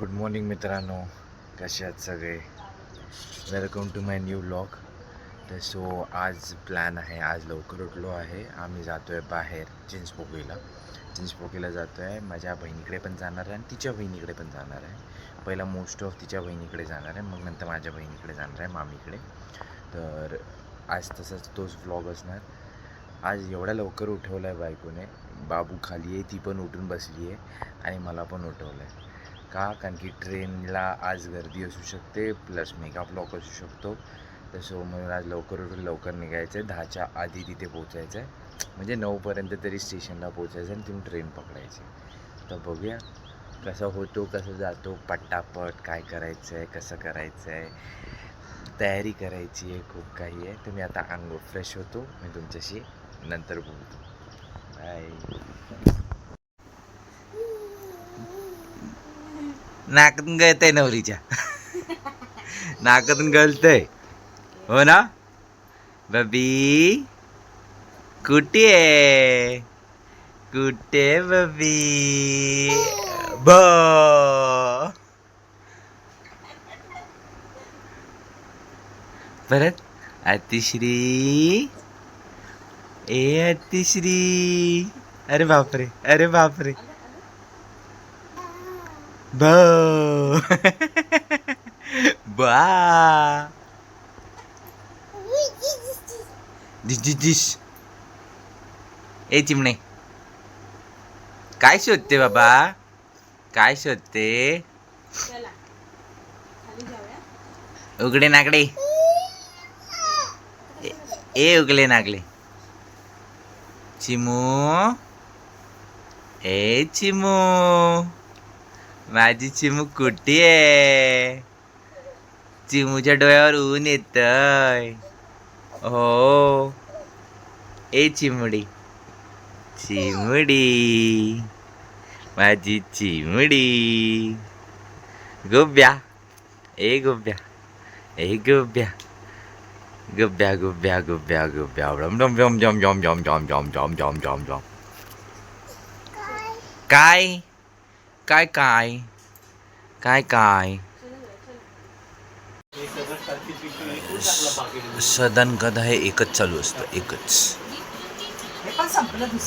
Good morning मित्रांनो, कसे आहेत सगळे. Welcome to my new vlog. तर सो आज प्लॅन आहे, आज लवकर उठलो आहे. आम्ही जातो आहे बाहेर चिंचपोकीला जातो आहे. माझ्या बहिणीकडे पण जाणार आहे आणि तिच्या बहिणीकडे पण जाणार आहे. पहिला मोस्ट ऑफ तिच्या बहिणीकडे जाणार आहे, मग नंतर माझ्या बहिणीकडे जाणार आहे, मामीकडे. तर आज तसंच तोच व्लॉग असणार. आज एवढ्या लवकर उठवलं आहे बायकोने. बाबू खाली आहे, ती पण उठून बसली आहे आणि मला पण उठवलं आहे. कारण की ट्रेनला आज गर्दी असू शकते, प्लस मेगा ब्लॉक असू शकतो. तसं म्हणून आज लवकर उठून लवकर निघायचं आहे. 10च्या आधी तिथे पोचायचं आहे, म्हणजे 9पर्यंत तरी स्टेशनला पोचायचं आणि तिथून ट्रेन पकडायची. तर बघूया कसं होतो, कसं जातो, पटापट काय करायचं आहे, कसं करायचं आहे, तयारी करायची आहे, खूप काही आहे. तर मी आता अंघोळ फ्रेश होतो, मी तुमच्याशी नंतर बोलतो. बाय. नाकातून गळतंय नवरीच्या, नाकातून गळतंय, हो ना बबी. कुठे आहे, कुठे बबी? ब परत अतिश्री, ए अतिश्री. अरे बापरे, अरे बापरे. ब बा दिस. ए चिमणे, काय शोधते बाबा, काय शोधते? उघडे नागडे, ए उघडे नागले. चिमू, ए चिमू, माझी चिमू कुठे आहे? चिमूच्या डोळ्यावर ऊन येतय. हो, ए चिमुडी, चिमुडी, माझी चिमुडी. गुब्या, ए गुब्या, ए गुब्या, गुब्या गुब्या गुब्या गुब्या. जम जम जम जम जम जम जम जम जम जम जम. काय काय काय काय काय सदन कदा हे एकच चालू असतं, एकच.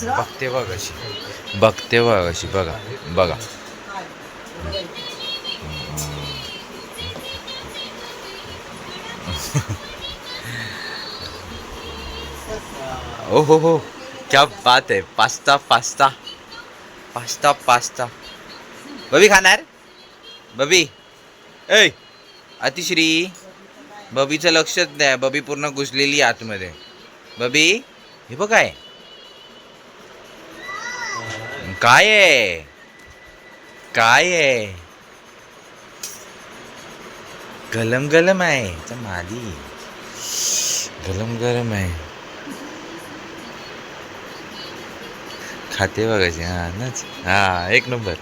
बघते बघ अशी, बघते बघ अशी, बघा बघा. ओ हो, क्या बात है. Pasta pasta pasta pasta. बबी खाणार, बबी. ऐ अतिश्री, बबीचं लक्षच नाही. बबी पूर्ण घुसलेली आतमध्ये. बबी हे बघ काय, काय आहे, काय आहे? गलम गलम आहे मादी, गलम गलम आहे. खाते बघायची. हा नाच, हा एक नंबर.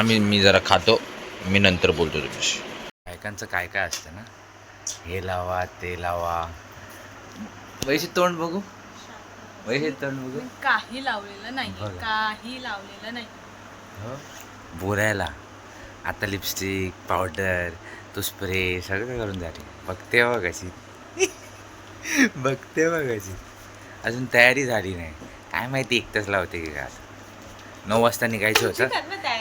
मी जरा खातो, मी नंतर बोलतो तुझ्याशी. बायकांचं काय काय असतं ना, हे लावा ते लावा. वैसे तोंड बघू, वैसे तोंड बघू. काही लावलेलं नाही, काही लावलेलं नाही. हो, बोरायला आता लिपस्टिक, पावडर, तो स्प्रे सगळं करून झाली. बघते बघायची, बघते बघायची. अजून तयारी झाली नाही, काय माहिती 1 तास लावते की काय. 9 वाजता निघायचं होतं.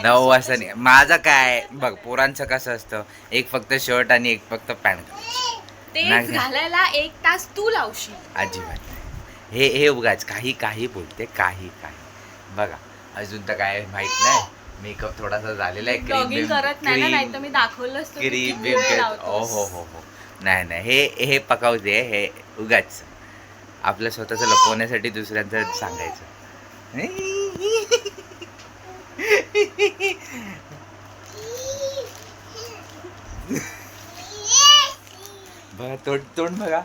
9 वाजता माझं काय बघ, पोरांचं कसं असतं, एक फक्त शर्ट आणि एक फक्त पॅन्ट घालायला 1 तास तू लावशील. अजिबात नाही. हे उगाच काही काही बोलते, काही काही. बघा अजून तर काय माहित नाही. मेकअप थोडासा झालेला आहे, क्रीम करत नाही, नाही तर मी दाखवलं असतं. क्रीम हो हो हो हो. नाही नाही, हे पकावते. हे उगाच आपलं स्वतःचं लपवण्यासाठी दुसऱ्यांचं सांगायचं. बघा तोंड बघा,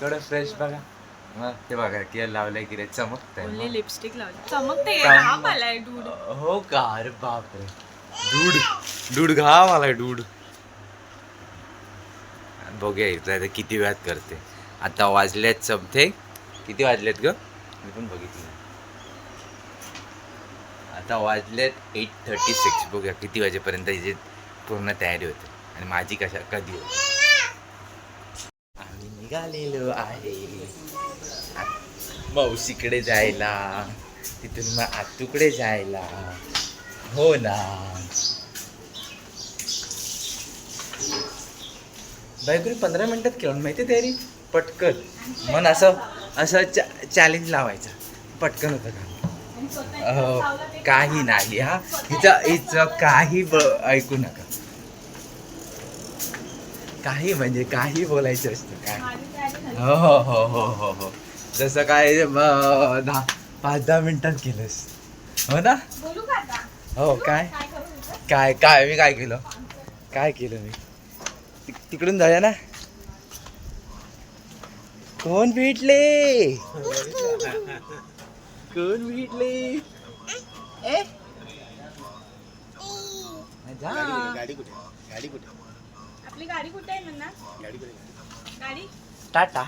थोडं फ्रेश बघा. मग ते बघा की लावलंय की रे, चमकतंय. लिपस्टिक लावली, चमकते. घाम आलाय दूध. हो का, अरे बापरे. दूध घाम आलाय, दूध. बघूया इथं किती वेळात करते. आता वाजलेत समथे, किती वाजलेत ग, मी पण बघितलं. आता वाजलेत 8:36. बघूया किती वाजेपर्यंत हिची पूर्ण तयारी होते आणि माझी कधी होते. आम्ही निघालेलो आहे मावशीकडे जायला, तिथून मग आतूकडे जायला. हो ना बायकोनी 15 मिनिटात केलं माहिती तयारी पटकन. मन असं चॅलेंज लावायचं, पटकन होतं का. काही नाही हा, हिचं काही ऐकू नका. काही म्हणजे काही बोलायचं असतं काय. हो हो हो हो हो हो जसं काय 5-10 मिनिटात केलंस हो ना. हो काय काय काय मी काय केलं मी. तिकडून जाऊया ना. कोण भेटले ए गाडी कुठे आपली गाडी कुठे आहे म्हणा. गाडी टाटा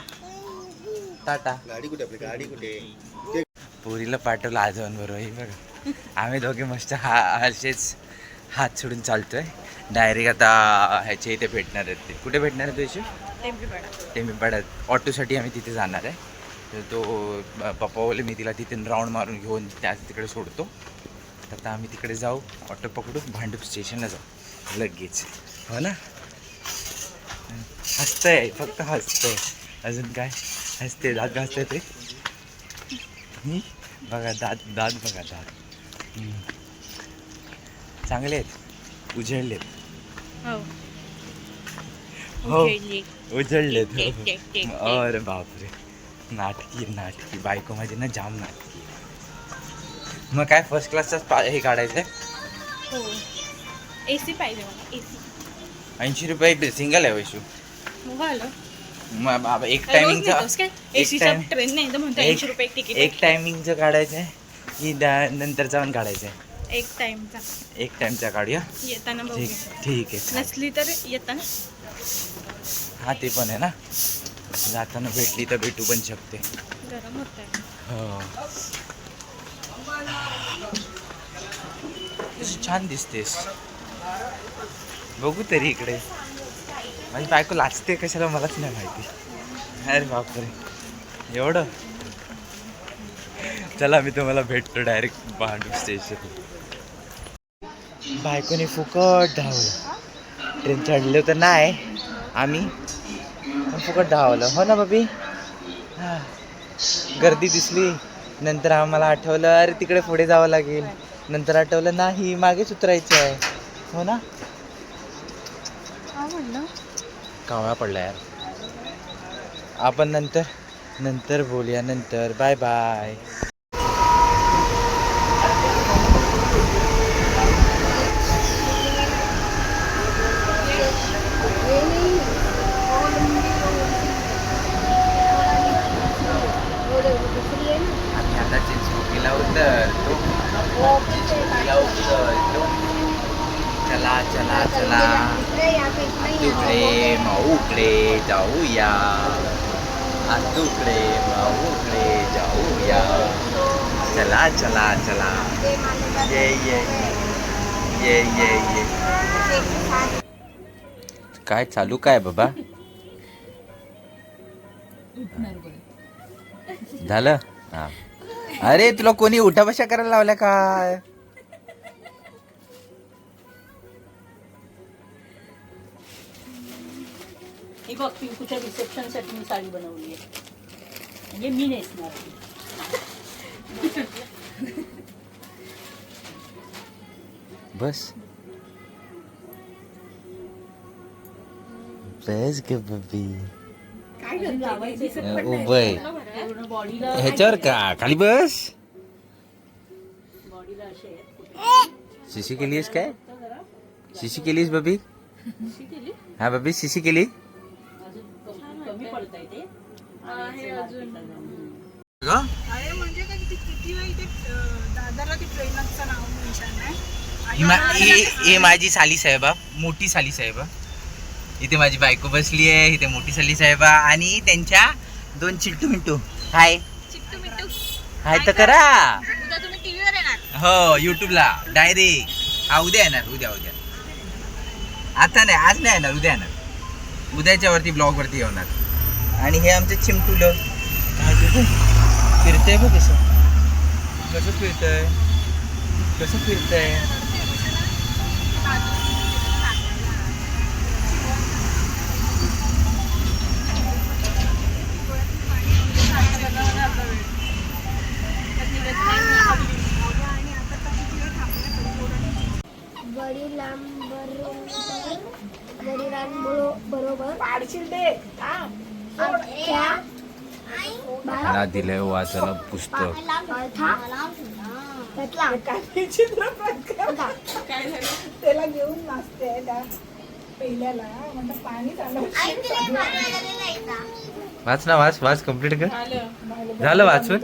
टाटा. गाडी कुठे पोरीला पाठवलं आजोबां बरोबर. बघा आम्ही दोघे मस्त असेच हात सोडून चालतोय. डायरेक्ट आता ह्याच्या इथे भेटणार आहेत. ते कुठे भेटणार आहे तुझी. टेंबीपाड्यात ऑटोसाठी आम्ही तिथे जाणार आहे. तर तो पप्पा बोलले मी तिला तिथे राऊंड मारून घेऊन त्याच तिकडे सोडतो. तर आता आम्ही तिकडे जाऊ, ऑटो पकडून भांडूप स्टेशनला जाऊ लगेच. हो ना. हसतंय फक्त हसतंय, अजून काय हसते. दात घासते ते बघा दात बघा दात चांगले आहेत, उजळलेत. हो उजळलेत. अरे बापरे नाटकी बायको माझी ना जाम नाटकी. मग काय फर्स्ट क्लासचाच हे काढायचं आहे. एसी पाहिजे मला. एसी 80 रुपये सिंगल आहे वैशू. एक टायमिंगचं ट्रेन नाही तर म्हणतो 80 रुपये तिकीट. एक टायमिंगचं काढायचं आहे की नंतर जाऊन काढायचं आहे. एक टाइमचा काढूया. येताना ठीक आहे. नसली तर येताना. हा ते पण आहे ना. जाताना भेटली तर भेटू पण शकते. गरम होत आहे. हो छान दिसतेस. बघू तरी इकडे. माझी बायको लाचते कशाला मलाच नाही माहिती. अरे बापरे एवढं. चला मी तुम्हाला भेटतो डायरेक्ट भांडूप स्टेशन. बायकोने फुकट धावलं. ट्रेन चढलो तर नाही आम्ही, पण फुकट धावलं. हो ना बाबी. हां गर्दी दिसली, नंतर आम्हाला आठवलं अरे तिकडे पुढे जावं लागेल. नंतर आठवलं नाही मागेच उतरायचं आहे. हो ना. कावळा पडला यार. आपण नंतर बोलूया. नंतर बाय बाय. आम्ही आता चिंचपोकीला उतरतो. चला चला चला आतूकडे माऊकडे जाऊया. आतूकडे माऊकडे जाऊया. चला चला चला. ये ये ये ये ये. काय चालू काय बाबा. झालं हा. अरे तुला कोणी उठा बशा करायला लावल्या काय. हे बघ पिंकूच्या रिसेप्शनसाठी मी साडी बनवली आहे. म्हणजे मी नेसणार. बस बस ग बबी. उभय बॉडीला ह्याच्यावर का खाली बस. बॉडीला असे शिशी केलीस काय. शिशी केलीस बबी. हा बबी शिशी केली. कमी पडत आहे ते. अरे म्हणजे काय किती वेळ इथे दादाला ती ट्रेनचं नाव मेन्शन नाही. ही माझी साली साहेबा, मोठी साली साहेबा. इथे माझी बायको बसली आहे. इथे मोठी साली साहेबा आणि त्यांच्या 2 चिट्टू मिंटू. हाय चिट्टू मिट्टू हाय तर करा. उद्या तुम्ही टीव्हीवर येणार. हो युट्यूबला डायरेक्ट. हा उद्या येणार, उद्या. आता नाही, आज नाही येणार, उद्या येणार. उद्याच्या वरती ब्लॉग वरती येणार. आणि हे आमचं चिमटुलं काय फिरतंय बघ कसं फिरतंय. पाडशील ते मला दिलंय वाचायला पुस्तक. काय झालं त्याला घेऊन नाचते त्या पहिल्याला म्हणतात पाणी चालू. वाच ना, वाच कम्प्लीट कर. झालं वाचून.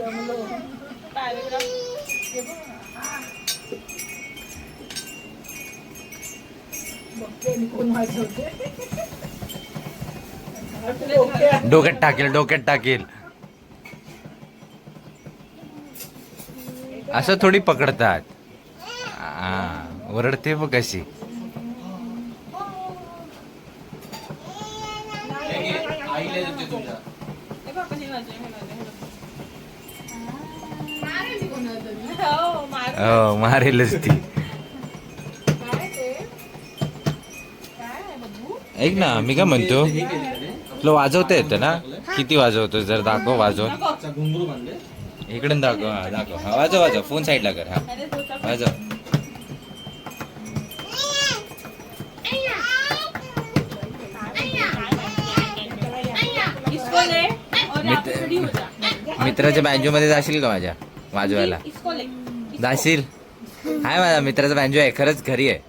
डोक्यात टाकेल असं थोडी पकडतात. ओरडते बघ कशी. मारेलच ती. ऐक ना, मी काय म्हणतो, तुला वाजवता येतं ना? किती वाजवतो जर दाखव वाजवून. इकडून दाखव. हा वाजव. फोन साईडला कर. हा वाजव. मित्राच्या बँजो मध्ये जाशील का माझ्या वाजवायला? जाशील? हाय माझा मित्राचा बँजो आहे, खरंच घरी आहे.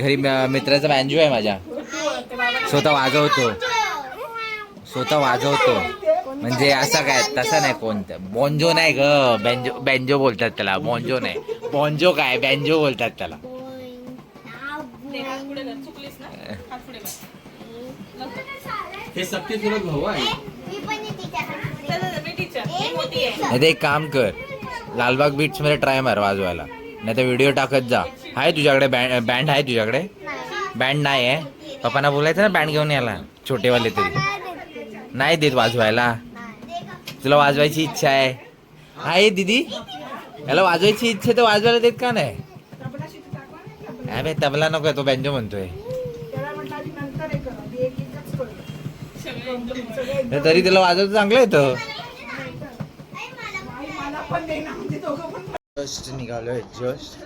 घरी मित्राचा बँजो आहे माझ्या. स्वतः वाजवतो. म्हणजे असं काय, तसं नाही. कोणतं बॉन्जो नाही ग, बँजो बोलतात त्याला. बॉन्जो नाही, बॉन्जो काय, बँजो बोलतात त्याला. हे सक्ती तुला भाऊ आहे. नाही एक काम कर, लालबाग बीट्स मध्ये ट्राय मार वाजवायला, नाही तर व्हिडिओ टाकत जा. आहे तुझ्याकडे बँड आहे तुझ्याकडे? बँड नाही आहे? पप्पांना बोलायचं ना बँड घेऊन यायला, छोटेवाले तरी. नाही देत वाजवायला? तुला वाजवायची इच्छा आहे दीदी? याला वाजवायची इच्छा तर वाजवायला देत का नाही? अरे तबला नको, तो बँजो म्हणतोय. तरी त्याला वाजवत चांगलं येतं. जस्ट निघालोय, जस्ट.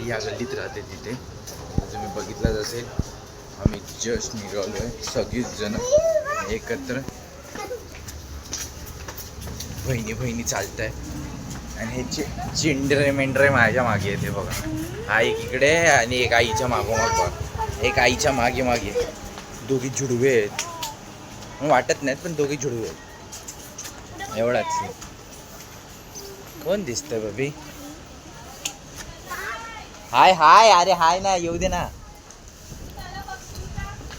या गल्लीत राहते तिथे, तुम्ही बघितलंच असेल. आम्ही जस्ट निघालोय सगळीच जण एकत्र, बहिणी चालत आहे. आणि हे चिंडरे मेंढरे माझ्या मागे येते बघा. हा एक इकडे आणि एक आईच्या मागोमाग बघा. एक आईच्या मागे दोघी जुडवे आहेत. वाटत नाहीत पण दोघी जुडवे आहेत, एवढाच. कोण दिसतंय बाबी? हाय अरे हाय ना, येऊ दे ना.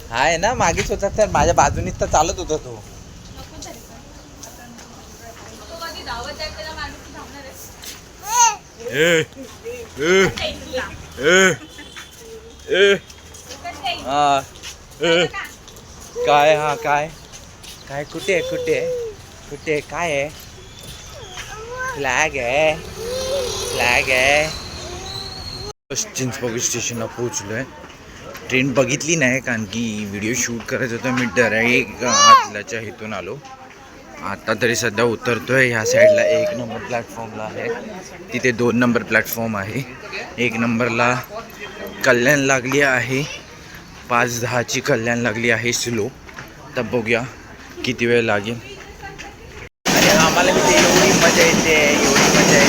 हाय ना, मागेच होता तर माझ्या बाजूनीच तर चालत होता तो. काय? हा काय कुठे काय आहे? फ्लॅग आहे. चिंचपोकळी स्टेशनला पोहोचलोय. ट्रेन बघितली नाही कारण की व्हिडिओ शूट करायचं होतं. मी डायरेक्ट आतल्याच्या इथून आलो. आता तरी सध्या उतरतोय. ह्या साईडला 1 नंबर प्लॅटफॉर्मला आहे, तिथे 2 नंबर प्लॅटफॉर्म आहे. 1 नंबरला कल्याण लागली आहे, 5:10ची कल्याण लागली आहे स्लो. तर बघूया किती वेळ लागेल. आणि आम्हाला तिथे एवढी मजा येते बघतोय.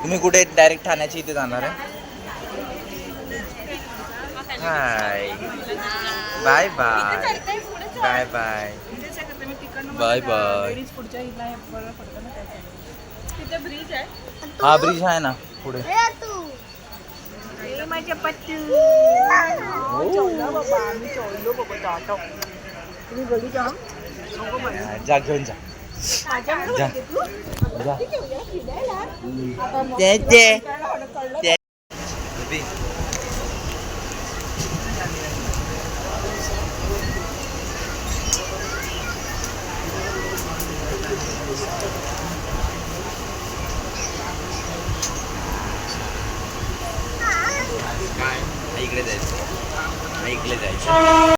तुम्ही कुठे डायरेक्ट ठाण्याची इथे जाणार आहे? Hi bye bye bye bye bye bye. Ladies पुढच्या हिला हे बरं पडतं ना त्यासाठी. तिथे ब्रिज आहे. हा ब्रिज आहे ना पुढे. ए माझ्या पत्तू चौदा बाबा आम्ही चौलो बाबा जातो. तुम्ही घरी जा. जा घेऊन जा माझ्याकडे जा. होते तू? जा. किती घेऊया फिरायला? आता मग ते कळलं. बेबी